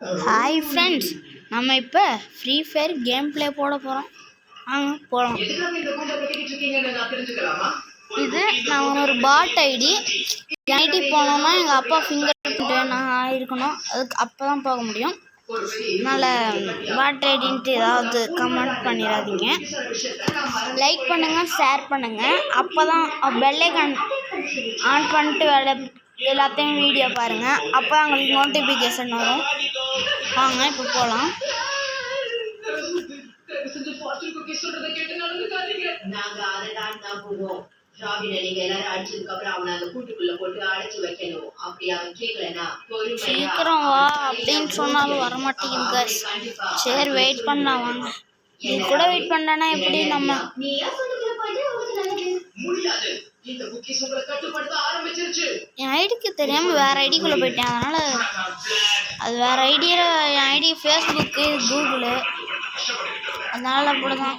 Hi friends, நம்ம இப்போ free fire game play போட போகிறோம். போகலாம். இது நான் ஒரு பாட் ஐடி போனோம்னா எங்கள் அப்பா ஃபிங்கர் பிரிண்ட் நான் ஆகிருக்கணும். அதுக்கு அப்போ தான் போக முடியும். அதனால் பாட் ஐடின்ட்டு ஏதாவது கமெண்ட் பண்ணிடாதீங்க. லைக் பண்ணுங்கள், ஷேர் பண்ணுங்கள். அப்போ தான் பெல்லைக்கான் ஆன் பண்ணிட்டு எல்லாத்தையும் வீடியோ பாருங்கள். அப்போ தான் உங்களுக்கு நோட்டிஃபிகேஷன் வரும். வாங்க இப்போ போகலாம். சீக்கிரம் வா அப்படின்னு சொன்னாலும் வரமாட்டேங்குது. சரி வெயிட் பண்ணலாம் வாங்க. இது கூட வெயிட் பண்ணலன்னா எப்படி நம்ம என் ஐடிக்கு தெரியாம வேற ஐடிக்குள்ள போயிட்டேன். அதனால அது வேற ஐடியில என் ஐடி ஃபேஸ்புக்கு கூகுளு, அதனால அப்படிதான்.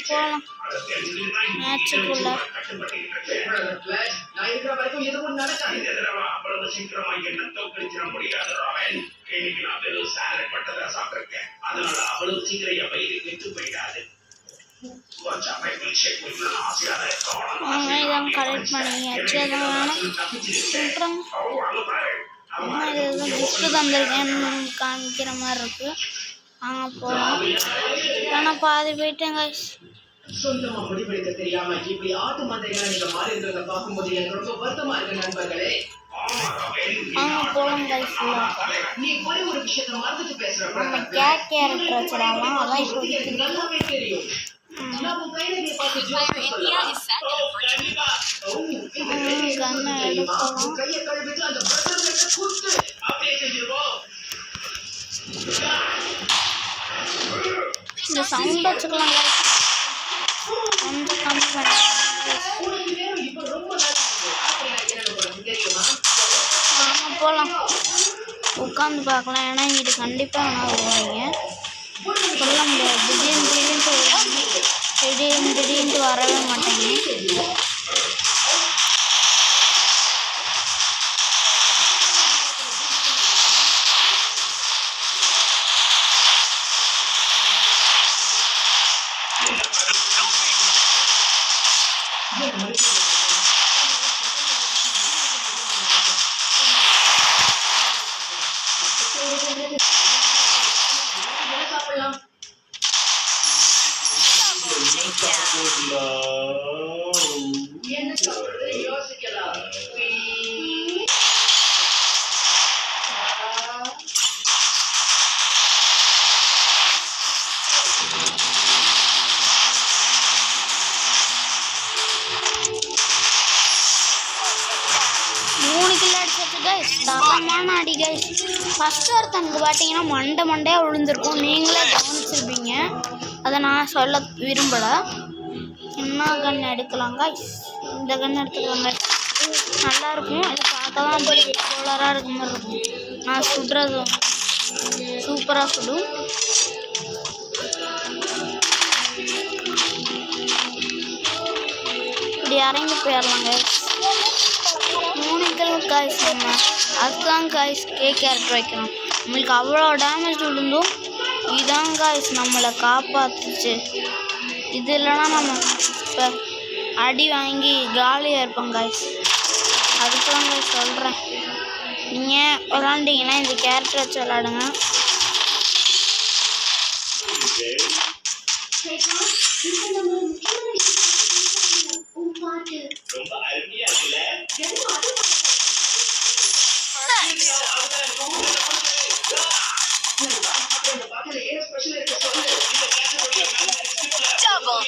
போகலாம் மேட்சுக்குள்ள. இதான் கலெக்ட் பண்ணியாச்சு. அதான் வேணும் இது கிஃப்ட் தந்திருக்கேன்னு காமிக்கிற மாதிரி இருக்கு. போகலாம். ஆனால் பாதி போயிட்டேன் கைஸ். சொந்தமா முடிவெடுக்க தெரியாம இப்படி ஆட்டு மந்தைகளை நீங்க மாறி இருக்கிறத பார்க்கும்போது எனக்கு ரொம்ப வருத்தமா இருக்கு நண்பர்களே. போலாம் கைஸ். நீ ஒரே ஒரு விஷயத்தை மறந்துட்டு பேசுற கேரக்டர் வச்சிடலாம். அதான் இப்போ நல்லாவே தெரியும். இந்த சவுண்ட் வச்சுக்கலாம் கொஞ்சம் கம்மி பண்ண. போகலாம், உட்காந்து பார்க்கலாம். ஏன்னா இங்கிட்டு கண்டிப்பாக வேணா வருவாங்க. சொல்ல முடியாது. திடீர்னு வரவே மாட்டேங்க. தரமான அடி கைஸ். ஃபஸ்ட்டு ஒருத்தனுக்கு பார்த்தீங்கன்னா மண்டையாக விழுந்திருக்கும். நீங்களே கவனிச்சிருப்பீங்க. அதை நான் சொல்ல விரும்பலை. என்ன கன் எடுக்கலாம் கைஸ்? இந்த கன் எடுத்துக்கலாங்க. நல்லாயிருக்கும். இது பார்த்தா தான் போலராக இருக்க மாதிரி இருக்கும். நான் சுடுறது சூப்பராக சுடும். இப்படி இறங்கி போயிடலாம் கைஸ். 3 kilo guys. நம்ம அதுதான் காய்ஸ் கேரக்டர் வைக்கணும். நம்மளுக்கு அவ்வளோ டேமேஜ் விழுந்தும் இதான் காய்ஸ் நம்மளை காப்பாற்றுச்சு. இது இல்லைன்னா நம்ம இப்போ அடி வாங்கி காலியாக இருப்போம் காய்ஸ். அதுக்கு தான் காய்ஸ் சொல்கிறேன். நீங்கள் விளாண்டிங்கன்னா இந்த கேரக்டர் வச்சு விளாடுங்க. Double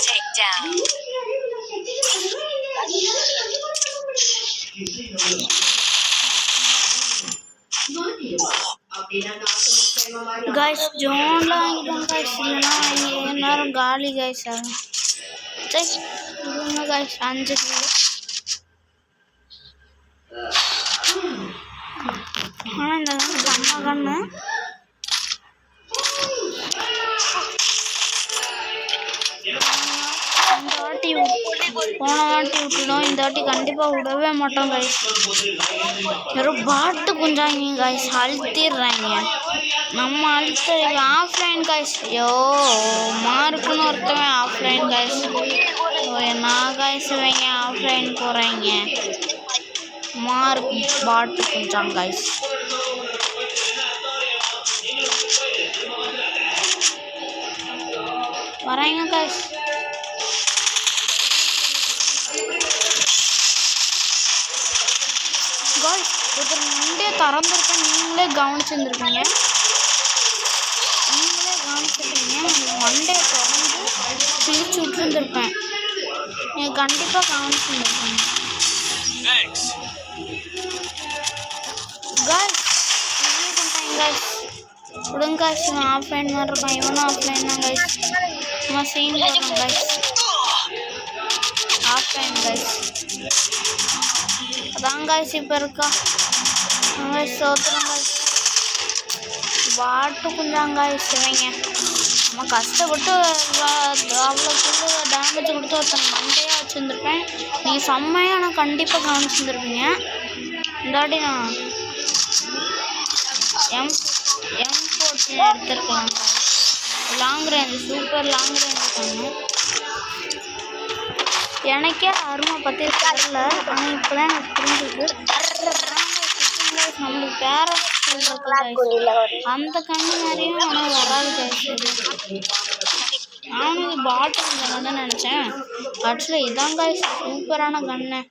takedown. गाइस जोन लाएंगे गाइस ना ये नर गाली गाइस है गाइस गाइस 5 किलो கண்ணு. போன வாட்டி விட்டுடும், இந்த வாட்டி கண்டிப்பாக விடவே மாட்டோம் கைஸ். வெறும் பாட்டு குஞ்சாங்க கைஸ், அழுத்திடுறாங்க. நம்ம அழுத்த ஆஃப்லைன் கைஸ். ஐயோ மார்க்குன்னு ஒருத்தவன் ஆஃப்லைன் கைஸ். நான் கைஸ் வைங்க ஆஃப்லைன் போகிறாங்க. மார்க் பாட்டு குஞ்சாங்க கைஸ். வராங்க கைஸ். கைஸ் ஒருத்தர் மண்டே திறந்துருக்கேன், நீங்களே கவனிச்சுருந்துருப்பீங்க. மண்டே திறந்து பிரிச்சு விட்டுருந்துருப்பேன். நீங்கள் கண்டிப்பாக கவனிச்சுருந்துருப்பீங்க. கைஸ் விடுங்க கைஸ், இவன் ஆஃப்லைன் மாதிரி இருக்கான். இவனும் ஆஃப்லைன் தான் கைஸ். நம்ம சீன் போடுறோம் கைஸ். ஆஃப்லைன் கைஸ் அதான் கைஸ். இப்போ இருக்கா சோத்துறோம் கைஸ். பாட்டு கொஞ்சம் கைஸ் இவங்க. நம்ம கஷ்டப்பட்டு அவ்வளோக்கு டேமேஜ் கொடுத்து ஒருத்தன் மண்டையாக வச்சுருந்துருப்பேன். நீங்கள் செம்மையாக ஆனால் கண்டிப்பாக கவனிச்சுருந்துருப்பீங்க. இந்த வாட்டி நான் M14 எடுத்துருக்கலாம். Long range super long range பண்ணணும். எனக்கே அருமை பற்றி தெரில, ஆனால் இப்போ தான் எனக்கு புரிஞ்சுது. நம்மளுக்கு பேரஸ் அந்த கண்ணு மாதிரியும் ஆனால் வராது கைஸ். நானும் இது பாட்டு கண்ணு தான் நினச்சேன். ஆக்சுவலி இதான் கைஸ் சூப்பரான கண்ணு.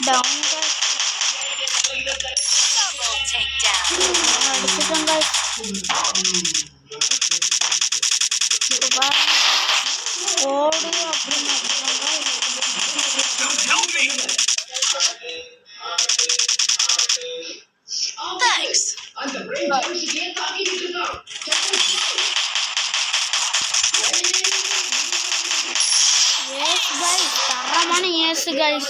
Down guys. Double takedown. Aduh guys. Coba odu அப்படினா Thanks. தரமான ஏசு கைஸ்.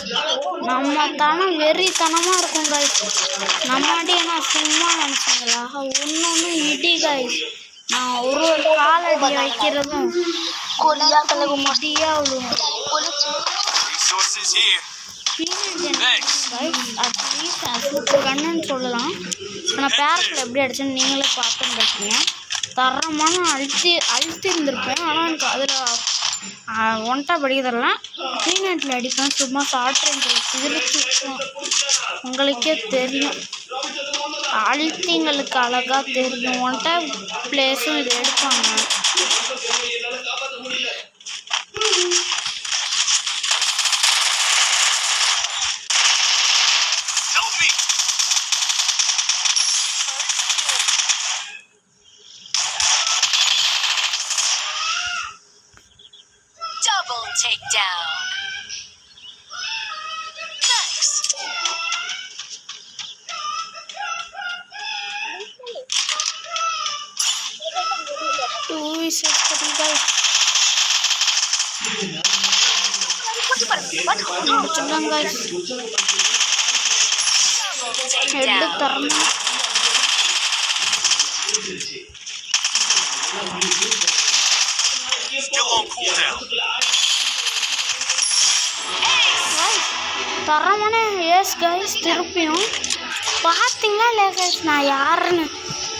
நம்ம தனம் வெறித்தனமாக இருக்கும் கைஸ். நம்மாட்டி என்ன சும்மா நினச்சிங்களா? ஒன்று இடி கைஸ். நான் ஒரு காலடி வைக்கிறதும் இடியாக விழுவும். சூப்பர் கண்ணுன்னு சொல்லலாம். ஆனால் பேரஸில் எப்படி அடிச்சேன்னு நீங்களே பார்த்துருந்துருக்கீங்க. தரமான அழுத்தி இருந்திருப்பேன். ஆனால் எனக்கு அதில் ஒன்ட்டா படிக்கிறதெல்லாம் ப்ரீநெட்டில் அடிப்பேன். சும்மா ஷார்ட் ரேஞ்சில் சிரிச்சுக்கும். உங்களுக்கே தெரியும், அழுத்திங்களுக்கு அழகாக தெரியும். ஒன்ட்டா பிளேஸும் இது எடுப்பாங்க. Takedown. Thanks. guys. Cepetan guys. Head terna. Still on cooldown. தரமான எஸ் கைஸ். திருப்பியும் பார்த்தீங்களா இல்லையா கைஸ் நான் யாருன்னு?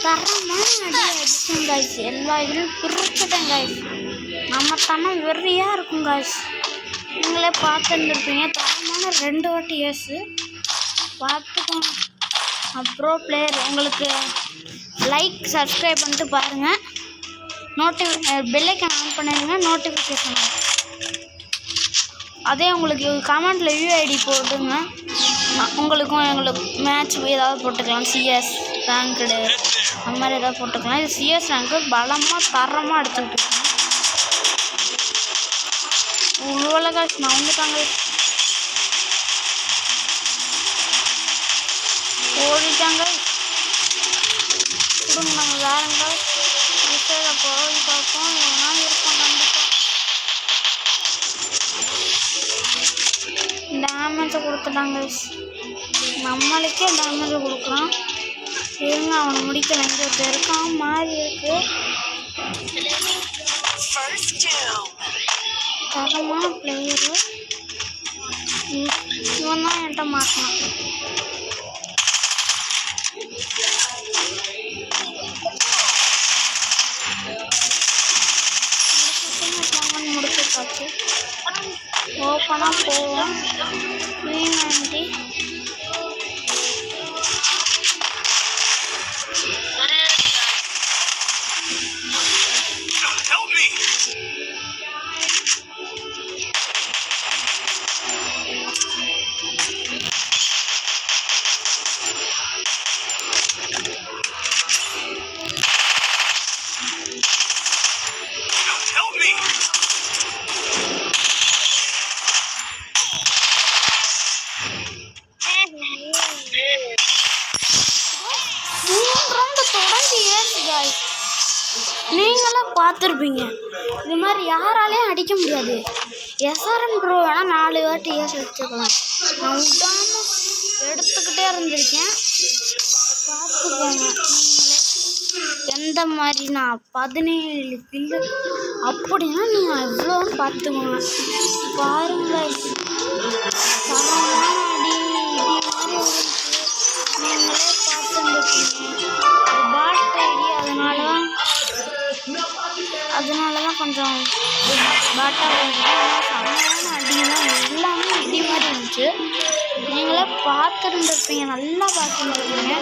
தரமான அடி அடிச்சேன் கைஸ். எல்லா இதுலையும் பிரிச்சுட்டேன் கைஸ். நம்ம தனம் வெறியாக இருக்கும் கைஸ். நீங்களே பார்த்துருந்துருப்பீங்க. தரமான 2 வாட்டி எஸ் பார்த்துக்கோங்க. அப்புறம் பிளேயர் உங்களுக்கு லைக் சப்ஸ்கிரைப் பண்ணிட்டு பாருங்கள். பெல்லைக்கான் ஆன் பண்ணிடுங்க. நோட்டிஃபிகேஷன் அதே உங்களுக்கு கமெண்ட்டில் யூஐடி போட்டுங்க. உங்களுக்கும் எங்களுக்கு மேட்ச் ஏதாவது போட்டுக்கலாம். சிஎஸ் ரேங்க்டு அந்த மாதிரி ஏதாவது போட்டுக்கலாம். இது சிஎஸ் ரேங்க்கு பலமாக தரமாக எடுத்துக்கிட்டு இருக்கேன். இவ்வளோ காசு நான் வந்துட்டாங்க. ஓடிட்டாங்க. கொடுங்க நாங்கள் வேறங்க விசையில் போய் பார்ப்போம். இவனா இருப்போம் கண்டிப்பாக. டேமேஜை கொடுத்துட்டாங்க. நம்மளுக்கே டேமேஜை கொடுக்குறான். இருங்க அவனை முடிக்கல. இங்கே ஒருத்தர் இருக்கான் மாதிரி இருக்கு. தரமான பிளேயரு. இவன் தான் என்கிட்ட மாட்டினான். முடிச்சு பார்த்து ஓப்பனாக போவோம். மீனாண்டி நீங்களும் பார்த்துருப்பீங்க. இது மாதிரி யாராலையும் அடிக்க முடியாது. எஸ்ஆர்என் ப்ரோ வேணால் 4 வாட்டி ஏசி வச்சுக்கலாம். நான் விடாமல் எடுத்துக்கிட்டே இருந்திருக்கேன். பார்த்துக்கோங்க நீங்களே. எந்த மாதிரி நான் 17 கில்லு அப்படின்னா நீங்கள் எவ்வளோன்னு பார்த்துக்கோங்க. பாருங்கள் தரமான அடி மாதிரி இருந்துச்சு. நீங்களே பார்த்துருந்துருக்கீங்க. பாட் ஐடி அதனால தான் கொஞ்சம் பாட்டாக இருந்துச்சு. செம்மையான அடி தான். எல்லாமே அடி மாதிரி இருந்துச்சு. நீங்களே பார்த்துருந்துருப்பீங்க. நல்லா பார்த்துருந்துருப்பீங்க.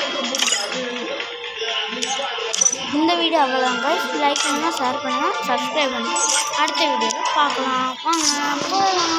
இந்த வீடியோ அவ்வளோதாங்க. லைக் பண்ணுங்கள், ஷேர் பண்ணுங்கள், சப்ஸ்கிரைப் பண்ணுங்கள். அடுத்த வீடியோவில் பார்க்கலாம். வாங்க போகலாம்.